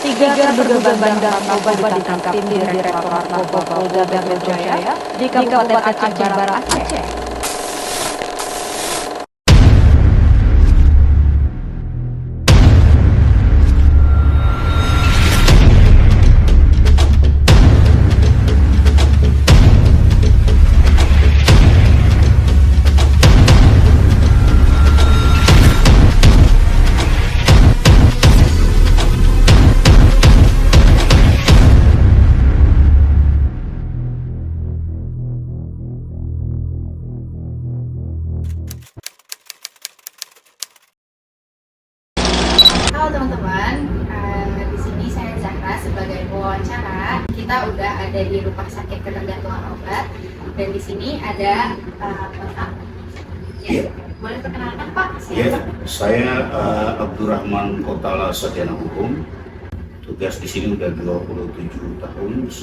Tiga terduga bandar narkoba ditangkap tim Direktorat Narkoba Polda Metro Jaya di Kabupaten Aceh Barat, Aceh. Halo teman-teman, di sini saya Zahra sebagai pewawancara. Kita udah ada di rumah sakit ketergantungan obat dan di sini ada Bapak. Ya, boleh perkenalkan Pak? Ya, saya Abdurrahman Kotala Sarjana Hukum. Tugas di sini udah 27 tahun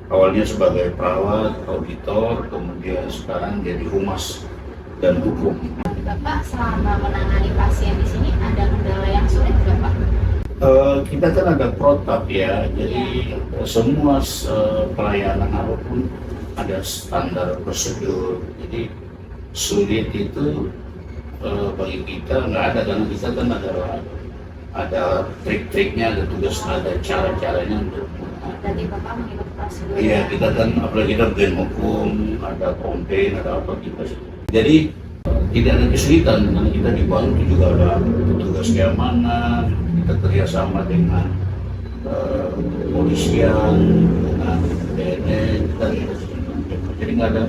awalnya sebagai perawat, auditor, kemudian sekarang jadi humas dan hukum. Bapak selama menangani pasien di sini ada kendala yang sulit nggak Pak? Kita kan ada protap ya, jadi semua pelayanan apapun ada standar prosedur. Jadi sulit itu bagi kita nggak ada, karena kita kan ada trik-triknya, ada tugas, ada cara-caranya untuk. Berarti Bapak mengikut prosedur? Iya, kita kan apalagi kita bagian hukum, ada komplain, ada apa kita sih. Jadi tidak ada kesulitan karena kita dibantu juga ada petugas keamanan, kita kerjasama dengan kepolisian, dengan BNN, jadi nggak ada.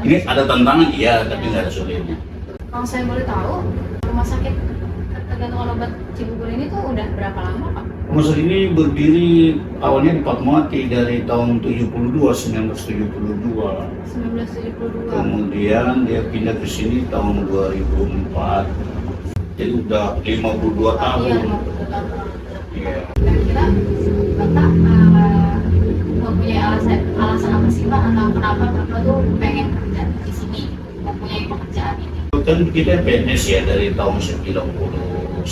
Ini ada tantangan iya, tapi nggak ada sulitnya. Kalau saya boleh tahu, rumah sakit ketergantungan obat Cibubur ini tuh udah berapa lama Pak? Rumah sakit ini berdiri awalnya di Fatmawati dari tahun 1972. 1972. Kemudian dia pindah ke sini tahun 2004. Jadi udah 52 tahun. Iya, 52 tahun. Iya. Kira-kira Bapak mempunyai alasan apa sih Pak, atau kenapa Bapak tuh pengen kerja di sini, mempunyai pekerjaan ini? Kan kita PNS ya dari tahun 1995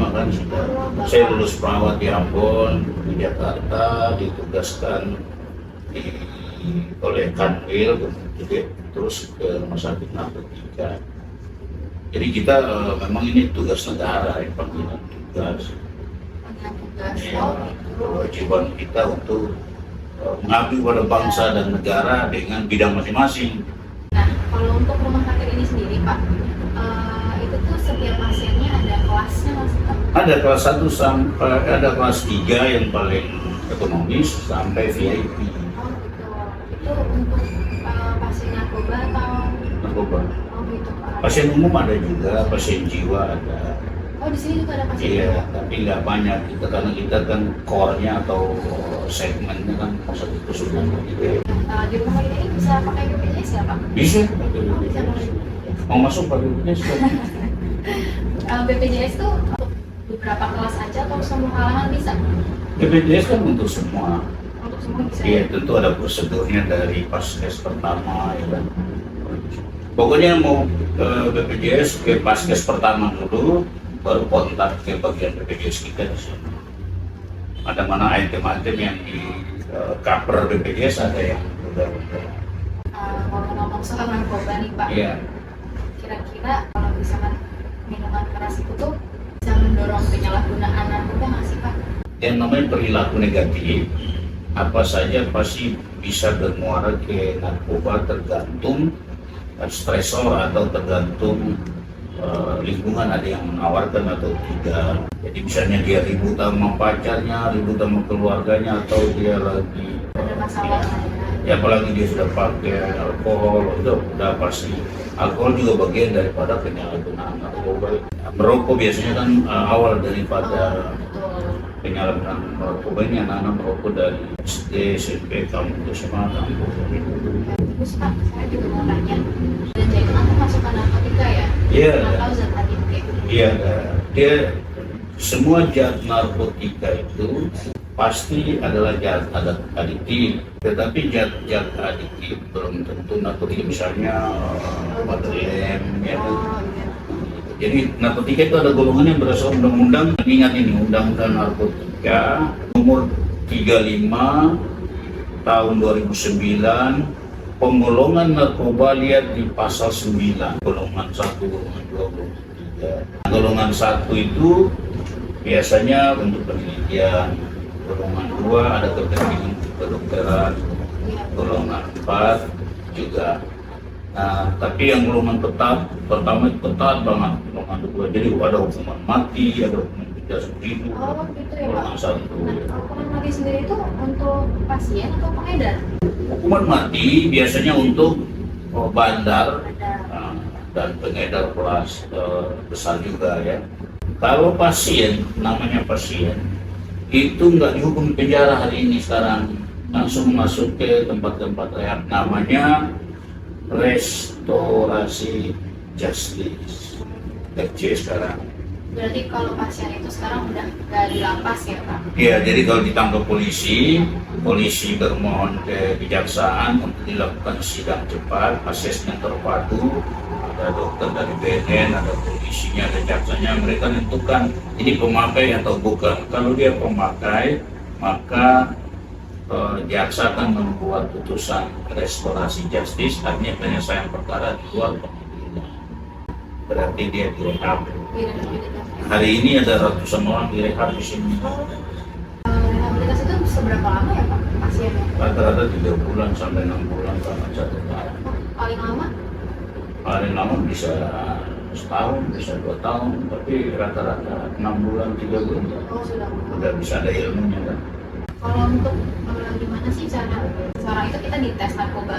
kan sudah. Saya lulus perawat di Ambon, di Jakarta, ditugaskan oleh Kanwil, kemudian terus ke rumah sakit narkotika. Jadi kita memang ini tugas negara, ya, panggilan tugas. Ya, kewajiban kita untuk mengabdi pada bangsa dan negara dengan bidang masing-masing. Nah, kalau untuk rumah sakit ini sendiri Pak, itu tuh setiap pasiennya ada kelasnya Mas Pak? Ada kelas 1 sampai ada kelas 3 yang paling ekonomis sampai VIP. Oh gitu. Itu untuk pasien narkoba atau? Narkoba. Oh gitu Pak. Pasien umum ada juga, pasien jiwa ada. Oh di sini juga ada pasien? Iya, tapi nggak banyak kita karena kita kan core-nya atau segmennya kan pusat kesulitan gitu. Di rumah sakit ini bisa pakai BPJS ya Pak? Bisa. Oh, bisa pakai. Mau masuk pakai BPJS? BPJS tuh untuk beberapa kelas aja atau semua kalangan bisa? BPJS kan untuk semua. Untuk semua bisa? Iya, tentu ada prosedurnya dari paskes pertama ya kan. Pokoknya mau BPJS ke paskes pertama dulu, baru kontak ke bagian BPJS kita di sini. Ada mana item-item yang di cover BPJS, ada yang udah. Ngomong-ngomong soal narkoba nih Pak, Iya. kira-kira kalau misalkan minuman keras itu tuh bisa mendorong penyalahgunaan narkoba nggak sih Pak? Yang namanya perilaku negatif, apa saja pasti bisa bermuara ke narkoba tergantung stresor atau tergantung lingkungan, ada yang menawarkan atau tidak. Jadi misalnya dia ribut sama pacarnya, ribut sama keluarganya, atau dia lagi Ada masalah ya apalagi dia sudah pakai alkohol, udah pasti. Alkohol juga bagian daripada penyalahgunaan narkoba. Merokok biasanya kan awal daripada betul. penyalahgunaan narkoba ini. Anak-anak merokok dari SD, SMP, kampus, SMA, kampus. Terus Pak, saya juga mau tanya, ganja itu kan termasuk narkotika ya? Iya. Atau zat adiktif? Iya, dia semua zat narkotika itu pasti adalah zat adiktif, tetapi zat adiktif belum tentu narkotika. Misalnya obat lem, ya kan? Oh iya. Jadi narkotika itu ada golongannya berdasarkan undang-undang. Ingat ini undang-undang narkotika nomor 35 tahun 2009. Penggolongan narkoba lihat di pasal 9, golongan 1, golongan 2, golongan 3. Golongan 1 itu biasanya untuk penelitian, golongan 2 ada kepentingan kedokteran, golongan 4 juga. Nah, tapi yang golongan pertama itu ketat banget, golongan 2. Jadi ada hukuman mati, ada hukuman penjara hidup. Oh gitu ya Pak. Golongan 1. Nah, hukuman mati sendiri itu untuk pasien atau pengedar? Hukuman mati biasanya untuk bandar dan pengedar kelas besar juga ya. Kalau pasien, namanya pasien, itu nggak dihukum penjara hari ini sekarang, langsung masuk ke tempat-tempat rehab, namanya restorasi justice, RJ sekarang. Berarti kalau pasien itu sekarang udah nggak di lapas ya Pak? Iya, jadi kalau ditangkap polisi bermohon ke kejaksaan untuk dilakukan sidang cepat, asesmen terpadu, ada dokter dari BNN, ada polisinya, ada jaksanya, mereka menentukan ini pemakai atau bukan. Kalau dia pemakai, maka jaksa akan membuat putusan restorasi justice, artinya penyelesaian perkara di luar pengadilan. Berarti dia direhab. Hari ini ada ratusan orang direhab di sini. Rehabilitasi itu seberapa lama ya Pak pasiennya? Rata-rata 3 bulan sampai 6 bulan, bahkan 1 tahun. Paling lama? Paling lama bisa setahun, bisa 2 tahun, tapi rata-rata 6 bulan, 3 bulan Oh sudah. udah bisa ada ilmunya kan. Kalau untuk gimana sih cara sekarang itu kita dites narkoba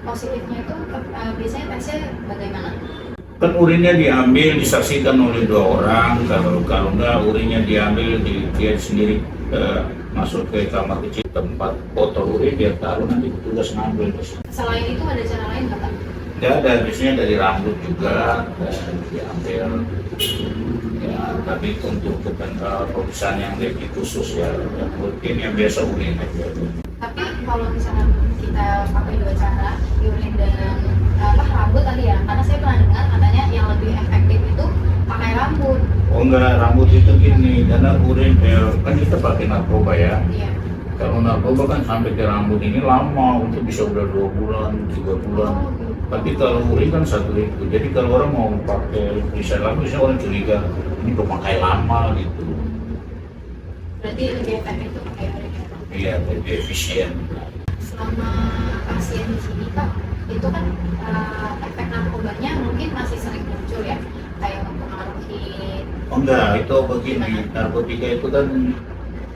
positifnya itu biasanya tesnya bagaimana? Kan urinnya diambil, disaksikan oleh 2 orang, kalau enggak urinnya diambil, dia sendiri masuk ke kamar kecil tempat botol urin, dia taruh, nanti petugas ngambil. Selain itu ada cara lain nggak Pak? Ya ada, biasanya dari rambut juga diambil. Ya, tapi untuk pemeriksaan yang lebih khusus ya, yang rutin yang biasa urin aja. Tapi kalau misalnya kita pakai 2 cara, urin dan rambut tadi ya, karena saya pernah dengar katanya yang lebih efektif itu pakai rambut. Oh enggak, rambut itu gini, karena urin kan kita pakai narkoba ya. Iya. Kalau narkoba kan sampai ke rambut ini lama, untuk bisa udah 2 bulan, 3 bulan. Oh, gitu. Tapi kalau urin kan 1 itu, jadi kalau orang mau pakai bisa lama, bisa orang curiga ini pemakai lama gitu. Berarti lebih efektif itu pakai urin ya Pak? Iya, lebih efisien. Selama pasien di sini Pak, itu kan efek narkobanya mungkin masih sering muncul ya, kayak mempengaruhi. Oh enggak, itu begini, narkotika itu kan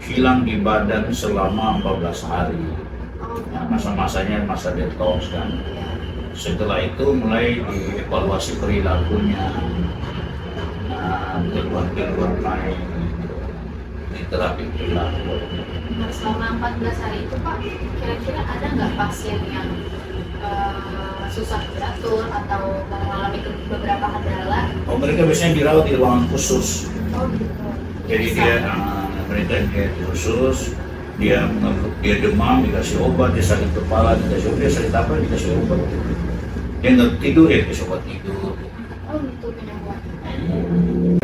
hilang di badan selama 14 hari. Oh, Nah, masa-masanya masa detox kan. iya. Setelah itu mulai dievaluasi perilakunya, nah, keluar main, di terapi perilaku. Nah, selama 14 hari itu Pak, kira-kira ada nggak pasien yang susah beratur atau mengalami beberapa kendala? Oh, mereka biasanya dirawat di ruangan khusus. Oh gitu. Jadi mereka khusus, dia demam, dikasih obat, dia sakit kepala, dikasih obat, dia sakit apa, dikasih obat. Dia nggak tidur, ya dikasih obat tidur. Oh gitu penyembuhan.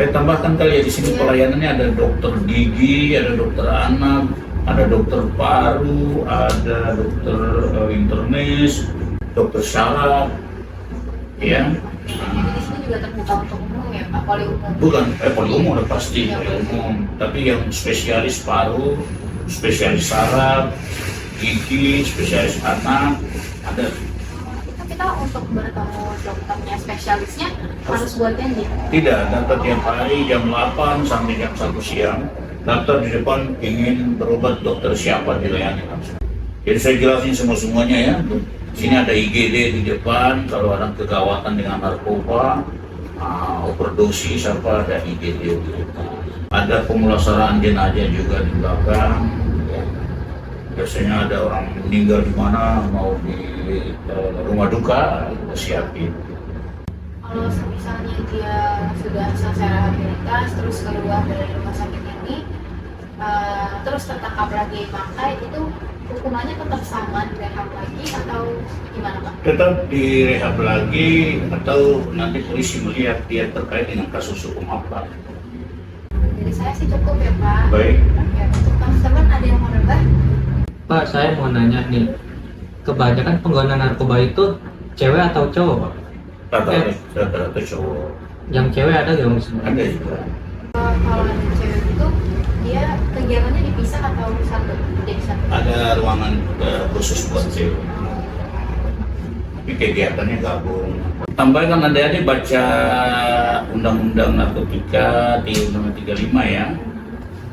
Saya tambahkan kali ya, di sini pelayanannya ada dokter gigi, ada dokter anak, ada dokter paru, ada dokter internis, dokter syaraf, ya. Jadi di sini juga terbuka untuk umum ya Pak, poli umum. Bukan, poli umum udah pasti, poli umum. Tapi yang spesialis paru, spesialis saraf, gigi, spesialis anak, ada. Kita untuk bertemu dokternya spesialisnya harus buat janji. Tidak, daftar tiap hari jam 8 sampai jam 1 siang. Daftar di depan, ingin berobat dokter siapa dilayani langsung. Jadi saya jelasin semuanya ya. Sini ada IGD di depan, kalau orang kegawatan dengan narkoba, overdosis apa, ada IGD di depan. Ada pemulasaraan jenazah juga di belakang. Ya. Biasanya ada orang meninggal di mana, mau di rumah duka, kita siapin. Kalau misalnya dia sudah selesai rehabilitas, terus keluar dari rumah sakit ini, terus tertangkap lagi pakai, itu hukumannya tetap sama, direhab lagi atau gimana Pak? Tetap direhab lagi atau nanti polisi melihat dia terkait dengan kasus hukum apa. Jadi saya sih cukup ya Pak. Baik. Ya, untuk teman-teman ada yang mau nambah? Pak, saya mau nanya nih, kebanyakan pengguna narkoba itu cewek atau cowok, Pak? Rata-rata cowok. Yang cewek ada nggak Mas? Ada juga. Kalau yang cewek itu dia kegiatannya dipisah atau satu? Jadi satu. Ada ruangan khusus buat cewek. Tapi kegiatannya gabung. Tambahkan adik-adik baca Undang-Undang Narkotika di Undang-Undang 35 ya.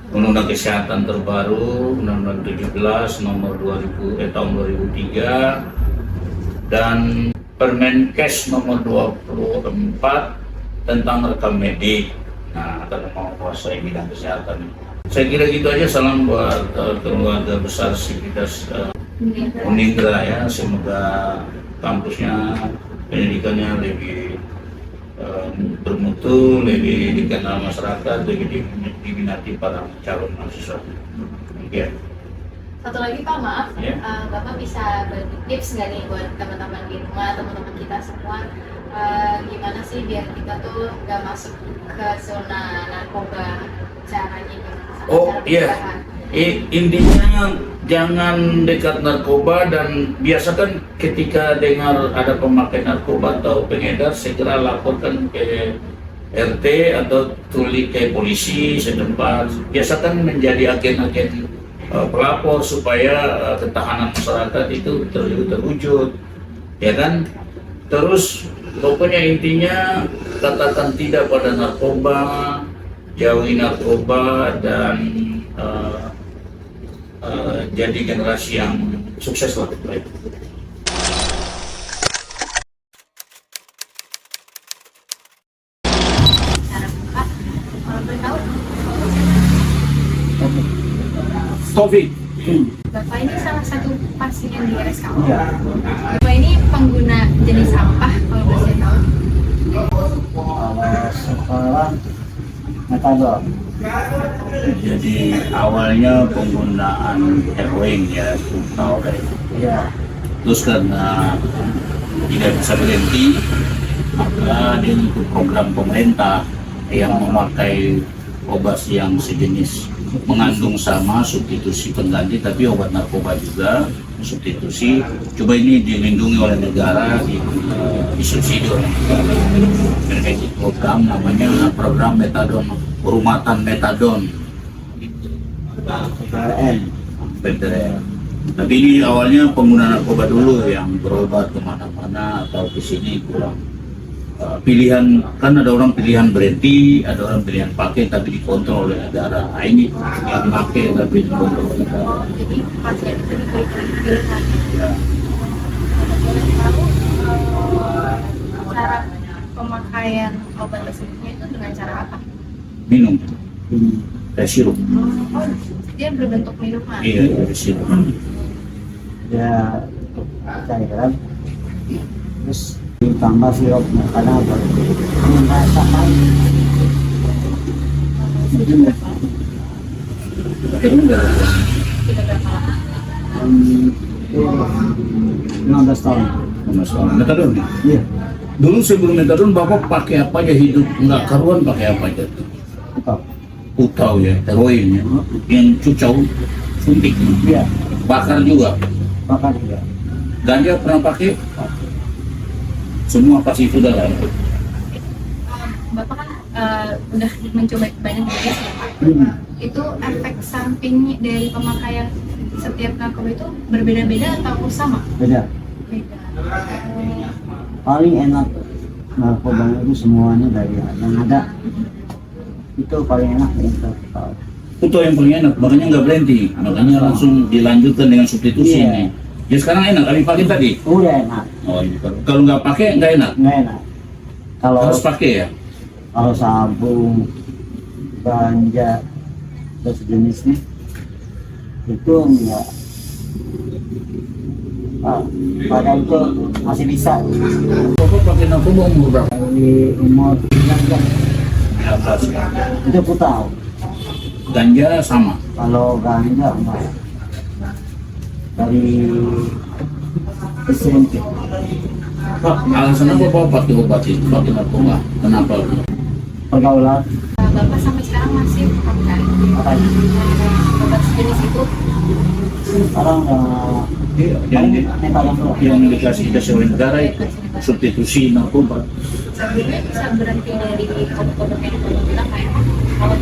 Undang-Undang Kesehatan terbaru, Undang-Undang 17 nomor tahun 2003 dan Permenkes nomor 24 tentang rekam medik. Nah, akan menguasai bidang kesehatan. Saya kira gitu aja. Salam buat keluarga besar Sivitas Unindra ya. Semoga kampusnya pendidikannya lebih bermutu, lebih dikenal masyarakat, lebih diminati para calon mahasiswa. Ya. Satu lagi Pak, maaf, Ya. Bapak bisa bagi tips nggak nih buat teman-teman di rumah, teman-teman kita semua, gimana sih biar kita tuh nggak masuk ke zona narkoba, caranya gimana? Oh Cara iya, pencegahan. intinya jangan dekat narkoba dan biasakan ketika dengar ada pemakai narkoba atau pengedar segera laporkan ke RT atau tulis ke polisi setempat. Biasakan menjadi agen-agen pelapor supaya ketahanan masyarakat itu terwujud, ya kan? Terus pokoknya intinya katakan tidak pada narkoba, jauhi narkoba dan jadi generasi yang sukses lah. Baik. Cara Bapak, kalau boleh tahu, Taufik. Bapak ini salah satu pasien di RSKO. Bapak ini pengguna jenis apa kalau boleh saya tahu? Sekarang metadon. Jadi awalnya penggunaan heroin ya, tahu dari. Ya, Terus karena tidak bisa berhenti, maka dia ikut program pemerintah yang memakai obat yang sejenis mengandung sama substitusi pengganti tapi obat narkoba juga substitusi. Coba ini dilindungi oleh negara, disubsidi oleh negara. Mereka ikut program namanya program metadon, perumatan metadon. PPRN. PTRN. Tapi ini awalnya pengguna narkoba dulu yang berobat kemana-mana atau ke sini kurang pilihan, kan ada orang pilihan berhenti, ada orang pilihan pakai tapi dikontrol oleh negara. Nah, ini yang pakai tapi dikontrol oleh negara. Jadi pasien itu diberikan pilihan. Ya. Boleh tahu cara pemakaian obat tersebutnya itu dengan cara apa? Minum kayak sirup. Oh, dia berbentuk minuman. Iya, kayak sirup. Ya, cairan. Terus ditambah sirupnya karena merasakan Tidak berapa lama. 16 tahun. Masalah metadon. Iya, Dulu sebelum metadon Bapak pakai apa aja, hidup nggak karuan pakai apa aja? tetap. Putau ya, heroin ya, yang cucau, suntik, Iya, bakar juga. makan juga. Ganja pernah pakai? Semua pasti sudah lah. Bapak kan udah mencoba banyak jenis ya Pak. Itu efek samping dari pemakaian setiap narkoba itu berbeda-beda atau sama? Beda. Beda. Paling enak narkoba itu semuanya dari yang ada. Itu paling enak itu. Itu yang paling enak, makanya nggak berhenti, makanya langsung dilanjutkan dengan substitusi Iya. ini. Ya sekarang enak, kali pakai tadi. Udah enak, Oh ini kalau nggak pakai nggak enak, nggak enak. Kalau harus pakai ya. kalau sabu, ganja, dan sejenisnya itu enggak. Pada itu masih bisa. Bapak pakai narkoba umur berapa? Dari umur 19 19. itu aku tahu. Ganja sama. Kalau ganja enggak. dari SMP. Pak, alasan apa Pak pakai obat itu, pakai narkoba? Kenapa? Pergaulan Bapak sampai sekarang masih memakai apa ini? obat sejenis itu? Sekarang Yang, nepalan doang. yang dikasih oleh negara itu substitusi narkoba. Sebelumnya bisa berhenti dari obat-obat yang kita bilang kayak kalau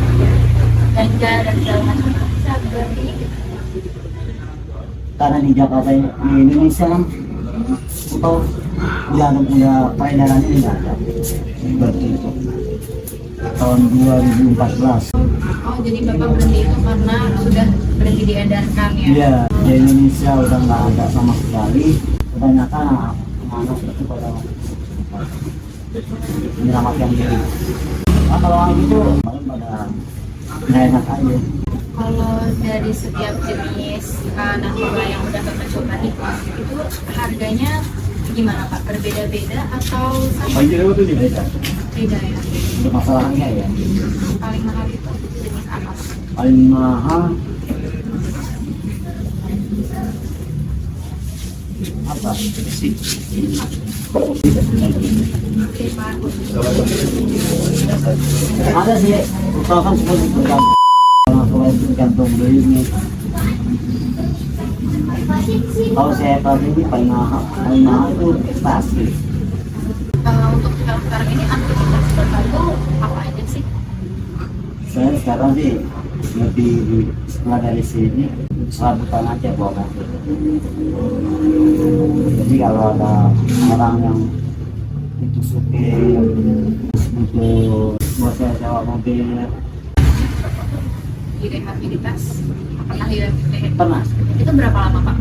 ganja dan segala macam bisa berhenti. Karena di Jakarta di Indonesia kan atau udah peredaran ini nggak ada seperti itu tahun 2014. Oh, jadi Bapak berhenti itu karena sudah berhenti diedarkan ya? Iya, di Indonesia udah nggak ada sama sekali. Kebanyakan anak itu pada menyelamatkan diri. Nah, kalau orang itu paling pada nggak enak aja. Kalau dari setiap jenis narkoba yang udah Bapak coba nih, itu harganya gimana Pak? Berbeda-beda atau sama? Beda. Beda ya? Untuk masalahnya ya, Paling mahal itu jenis apa? paling mahal apa? Oke Pak. Ada sih, kalau kan seperti tergantung. Kalau itu tergantung belinya. Kalau saya pakai ini paling mahal itu ekstasi. Untuk sekarang ini aktivitas Bapak itu apa aja sih? Saya sekarang sih lebih setelah dari sini serabutan aja bawa. Jadi kalau ada orang yang itu supir untuk buat saya sewa mobil Di rehabilitas? Pernah di rehabilitas? pernah Itu berapa lama Pak?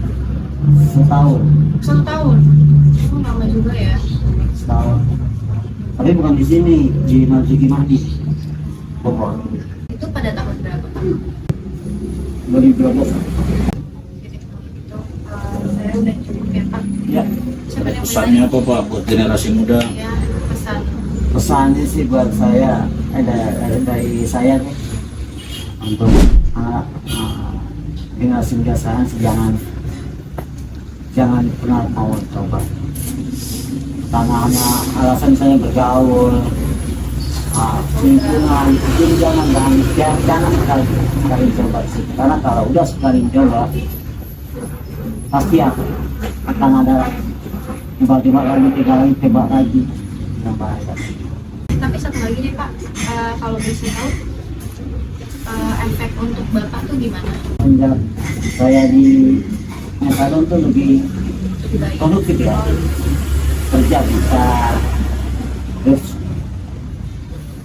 setahun 1 tahun? Oh, lama juga ya? setahun. Tapi bukan di sini di Marzuki Mahdi Bogor Itu pada tahun berapa Pak? 2012. Jadi kalau gitu saya udah cukup ya Pak. Ya, Siapa yang Pesannya apa Pak buat generasi muda? Ya, pesan. pesannya sih buat saya dari saya nih untuk generasi muda sekarang sih jangan pernah mau coba karena hanya alasan saya bergaul lingkungan jadi jangan sekali coba sih, karena kalau udah sekali coba pasti akan ada tiba-tiba lagi coba lagi yang bahaya. Tapi satu lagi nih Pak, kalau bisa tahu efek untuk Bapak tuh gimana? Sejak saya di Metadon tuh lebih Lebih baik? produktif ya, kerja bisa, terus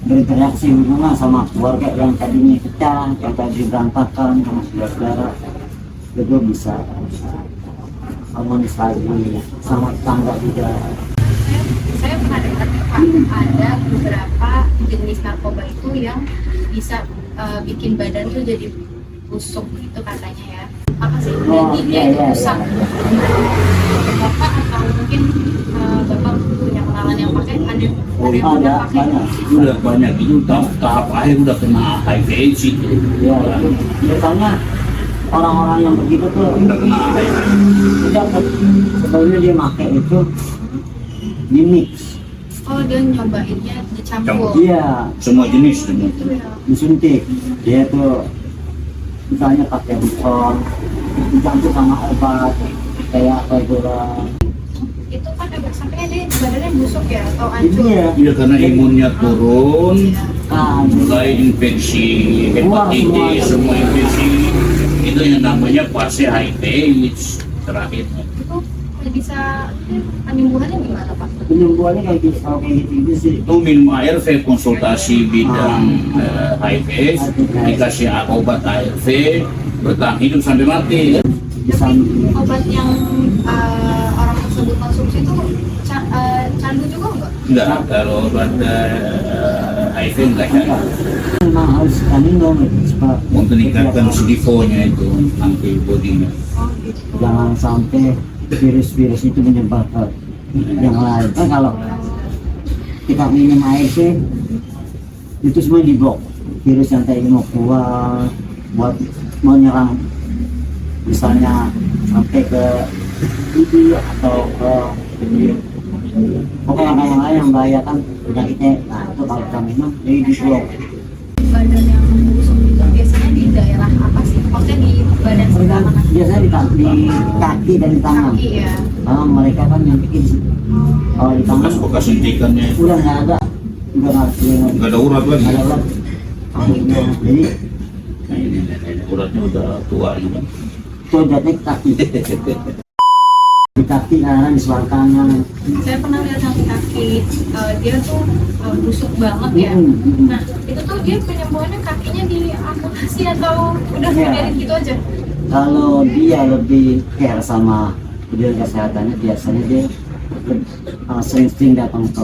berinteraksi hubungan sama keluarga yang tadinya pecah, yang tadi berantakan sama saudara-saudara, itu bisa harmonis lagi sama tetangga juga. Saya pernah dengar nih, Pak, ada beberapa jenis narkoba itu yang bisa bikin badan tuh jadi busuk gitu katanya ya. Apa sih? Oh, Jadi iya, dia itu iya, rusak. iya. Bapak atau mungkin Bapak punya pengalaman yang pakai ada yang Ada udah pakai? banyak. Udah banyak itu tahap akhir udah kena HIV/AIDS itu. Ya, biasanya orang-orang yang begitu tuh Udah kena HIV. tidak sebelumnya dia pakai itu di mix. Oh, dia nyobainnya dicampur. Iya, Semua jenis itu. Gitu ya. disuntik. Dia tuh misalnya pakai buton dicampur sama obat kayak regular. Itu kan efek sampingnya dia badannya busuk ya atau Itu hancur? ya. Iya karena imunnya turun, Nah, mulai infeksi hepatitis, semua infeksi itu yang namanya fase HIV/AIDS terakhirnya. Itu bisa penyembuhannya gimana Pak? penyembuhannya kayak gitu, kalau kayak gitu sih. Itu minum ARV, konsultasi bidang HIV, dikasih obat ARV, bertahan hidup sampai mati. Bisa Obat yang orang tersebut konsumsi itu candu juga enggak? Enggak, kalau obat HIV enggak ada. memang harus minum supaya Untuk meningkatkan CD4-nya itu, antibody-nya. Oh gitu. jangan sampai virus-virus itu menyebar ke yang lain. Kan kalau kita minum ARV itu semua diblok, virus yang tadi mau keluar buat menyerang misalnya sampai ke TV atau ke pokoknya yang lain yang membahayakan penyakitnya. Nah itu kalau kita minum jadi di blok. Badan yang busuk itu biasanya di daerah apa sih? Maksudnya di badan sebelah mana? Biasanya di kaki dan di tangan. Kaki ya. Mereka kan yang bikin kalau di tangan Bekas suntikannya udah nggak ada, udah nggak ada urat lagi. nggak ada urat. Jadi Nah, ini uratnya udah tua ini. itu jadi kaki di kaki kanan di sebelah kanan. Saya pernah lihat yang di kaki, dia tuh busuk banget ya. Nah, itu tuh dia penyembuhannya kakinya diamputasi atau udah Iya. biarin gitu aja? Kalau dia lebih care sama kemudian kesehatannya, biasanya dia sering-sering datang ke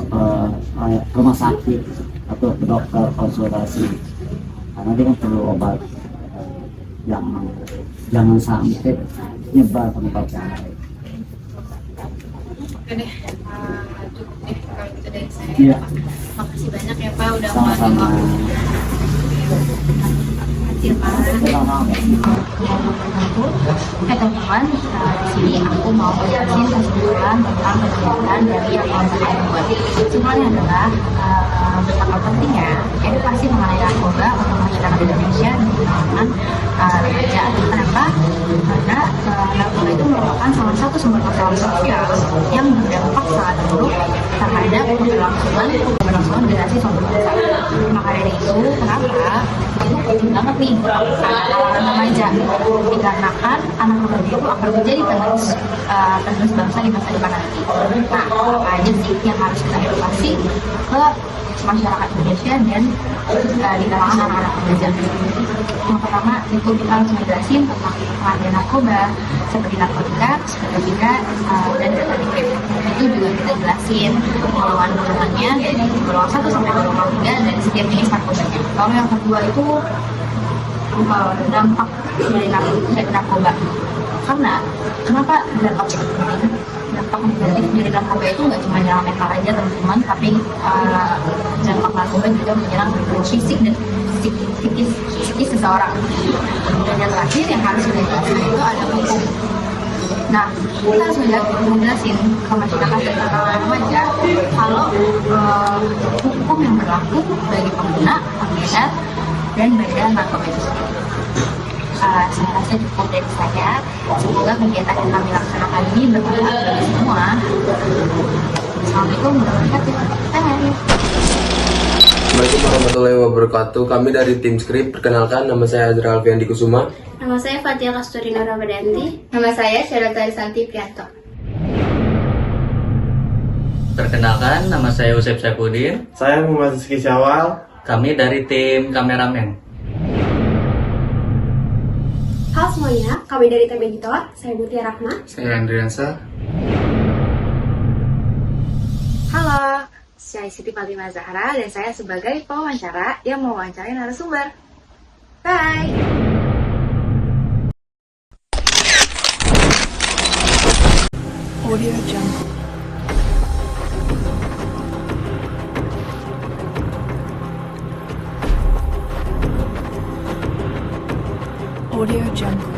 rumah sakit atau ke dokter konsultasi karena dia kan perlu obat. Jangan sampai nyebar ke tempat yang lain. Oke deh, cukup deh kalau gitu dari saya. Iya. Makasih banyak ya Pak udah Sama-sama. Hasil Pak. Teman-teman, di sini aku mau menjelaskan kesimpulan tentang kegiatan dari yang teman-teman buat. Semuanya adalah betapa pentingnya edukasi mengenai narkoba untuk masyarakat Indonesia di kalangan remaja. Kenapa? Karena narkoba itu merupakan salah satu sumber masalah sosial yang berdampak sangat buruk terhadap keberlangsungan generasi suatu bangsa. Maka dari itu, kenapa itu penting banget nih anak remaja, dikarenakan anak remaja itu akan menjadi penerus bangsa di masa depan nanti. Nah, apa aja sih yang harus kita edukasi ke masyarakat Indonesia dan di kalangan anak-anak remaja? Yang pertama itu kita harus menjelasin tentang pengadaan narkoba seperti narkotika, psikotropika, dan metadikrim. Itu juga kita jelasin golongan-golongannya dari golongan 1 sampai golongan 3 dan setiap jenis narkobanya. Lalu yang kedua itu dampak dari narkoba. Karena kenapa dampak itu penting? Dampak negatif dari narkoba itu nggak cuma menyerang mental aja teman-teman, tapi dampak narkoba juga menyerang fisik dan psikis seseorang. Dan yang terakhir yang harus dijelaskan itu ada hukum. Nah, kita harus menjelasin ke masyarakat dan ke remaja kalau hukum yang berlaku bagi pengguna, pengedar, dan beredar narkoba itu sendiri. Saya rasa cukup dari saya. Semoga kegiatan yang kami laksanakan ini bermanfaat bagi semua. Assalamualaikum warahmatullahi wabarakatuh. Assalamualaikum warahmatullahi wabarakatuh. Kami dari tim Skrip. Perkenalkan, nama saya Azra Alfiandi Kusuma. Nama saya Fatia Kasturi Nurabadanti. Nama saya Syarata Santi Prianto. Perkenalkan, nama saya Usep Saipudin. Saya Muhammad Rizky Syawal. Kami dari tim kameramen. Halo semuanya, kami dari TB Editor. Saya Mutia Rahma. Saya Andriansa. Halo, saya Siti Fatimah Zahra dan saya sebagai pewawancara yang mewawancarai narasumber. Bye! Audio Jungle. Audio Jungle.